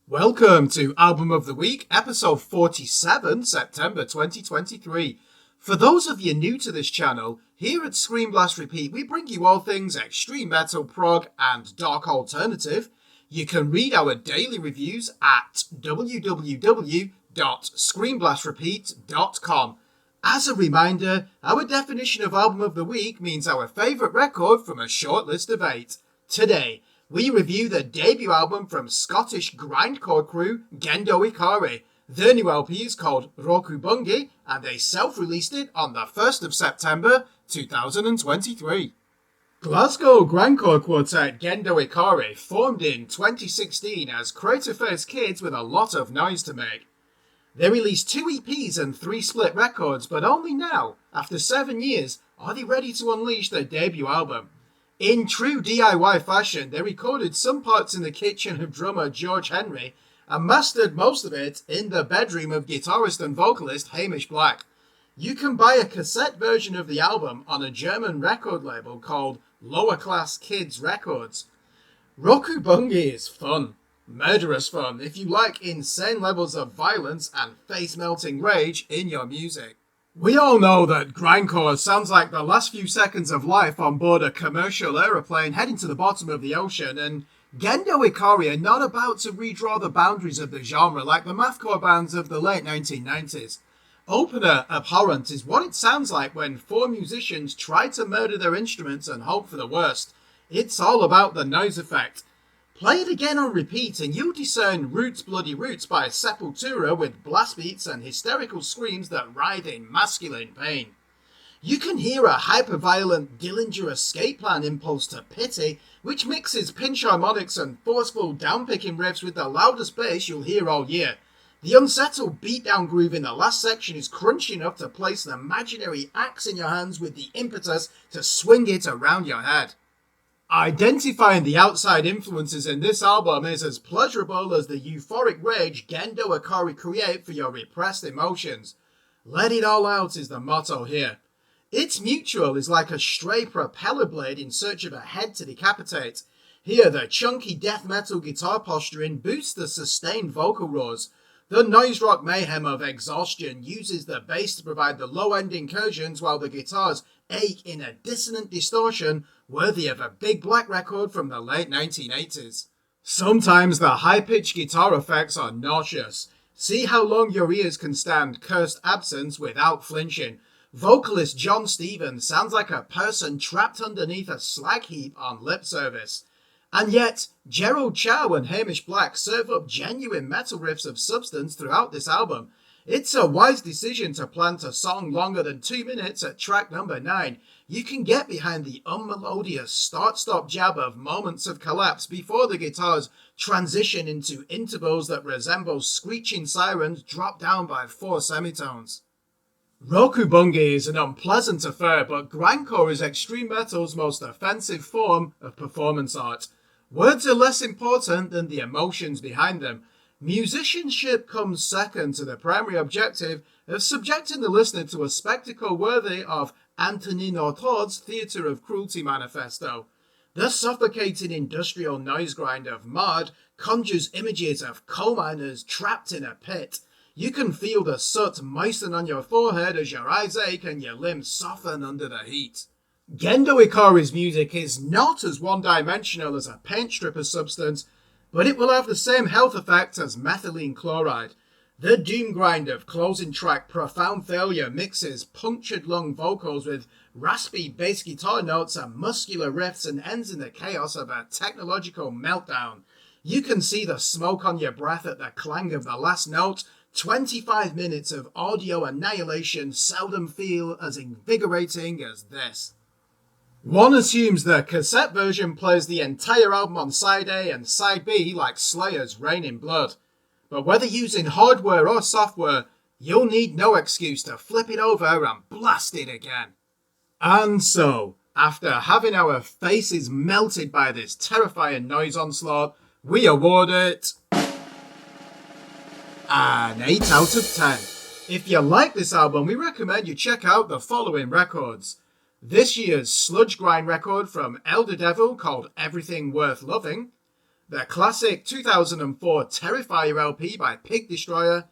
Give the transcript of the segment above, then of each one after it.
Welcome to Album of the Week, episode 47, September 2023. For those of you new to this channel, here at Scream Blast Repeat, we bring you all things extreme metal, prog, and dark alternative. You can read our daily reviews at www.screamblastrepeat.com. As a reminder, our definition of Album of the Week means our favourite record from a short list of 8. Today, we review the debut album from Scottish grindcore crew Gendo Ikari. Their new LP is called Rokubungi, and they self-released it on the 1st of September 2023. Glasgow grindcore quartet Gendo Ikari formed in 2016 as creative-faced kids with a lot of noise to make. They released 2 EPs and 3 split records, but only now, after 7 years, are they ready to unleash their debut album. In true DIY fashion, they recorded some parts in the kitchen of drummer George Henry and mastered most of it in the bedroom of guitarist and vocalist Hamish Black. You can buy a cassette version of the album on a German record label called Lower Class Kids Records. Rokubungi is fun, murderous fun, if you like insane levels of violence and face-melting rage in your music. We all know that grindcore sounds like the last few seconds of life on board a commercial aeroplane heading to the bottom of the ocean, and Gendo Ikari are not about to redraw the boundaries of the genre like the mathcore bands of the late 1990s. Opener Abhorrent is what it sounds like when 4 musicians try to murder their instruments and hope for the worst. It's all about the noise effect. Play it again on repeat and you'll discern Roots Bloody Roots by Sepultura with blast beats and hysterical screams that writhe in masculine pain. You can hear a hyper-violent Dillinger escape plan impulse to pity, which mixes pinch harmonics and forceful down-picking riffs with the loudest bass you'll hear all year. The unsettled beatdown groove in the last section is crunchy enough to place an imaginary axe in your hands with the impetus to swing it around your head. Identifying the outside influences in this album is as pleasurable as the euphoric rage Gendo Ikari create for your repressed emotions. Let it all out is the motto here. Its mutual is like a stray propeller blade in search of a head to decapitate. Here, the chunky death metal guitar posturing boosts the sustained vocal roars. The noise rock mayhem of Exhaustion uses the bass to provide the low-end incursions while the guitars ache in a dissonant distortion worthy of a Big Black record from the late 1980s. Sometimes the high-pitched guitar effects are nauseous. See how long your ears can stand cursed absence without flinching. Vocalist John Stevens sounds like a person trapped underneath a slag heap on lip service. And yet, Gerald Chow and Hamish Black serve up genuine metal riffs of substance throughout this album. It's a wise decision to plant a song longer than 2 minutes at track number 9. You can get behind the unmelodious start-stop jab of moments of collapse before the guitars transition into intervals that resemble screeching sirens dropped down by 4 semitones. Rokubungi is an unpleasant affair, but grindcore is extreme metal's most offensive form of performance art. Words are less important than the emotions behind them. Musicianship comes second to the primary objective of subjecting the listener to a spectacle worthy of Antonin Artaud's Theatre of Cruelty manifesto. The suffocating industrial noise grind of Mard conjures images of coal miners trapped in a pit. You can feel the soot moisten on your forehead as your eyes ache and your limbs soften under the heat. Gendo Ikari's music is not as one-dimensional as a paint stripper substance, but it will have the same health effect as methylene chloride. The doom grind of closing track Profound Failure mixes punctured lung vocals with raspy bass guitar notes and muscular riffs and ends in the chaos of a technological meltdown. You can see the smoke on your breath at the clang of the last note. 25 minutes of audio annihilation seldom feel as invigorating as this. One assumes the cassette version plays the entire album on side A and side B like Slayer's Rain in Blood. But whether using hardware or software, you'll need no excuse to flip it over and blast it again. And so, after having our faces melted by this terrifying noise onslaught, we award it an 8 out of 10. If you like this album, we recommend you check out the following records. This year's sludge grind record from Elder Devil called Everything Worth Loving, the classic 2004 Terrifier LP by Pig Destroyer,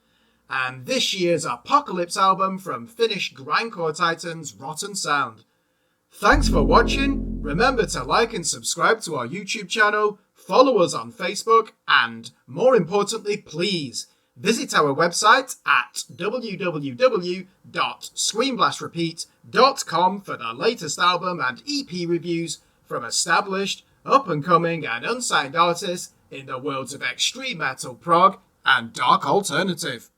and this year's Apocalypse album from Finnish grindcore titans Rotten Sound. Thanks for watching, remember to like and subscribe to our YouTube channel, follow us on Facebook, and more importantly, please visit our website at www.screamblastrepeat.com for the latest album and EP reviews from established, up-and-coming and unsigned artists in the worlds of extreme metal, prog, and dark alternative.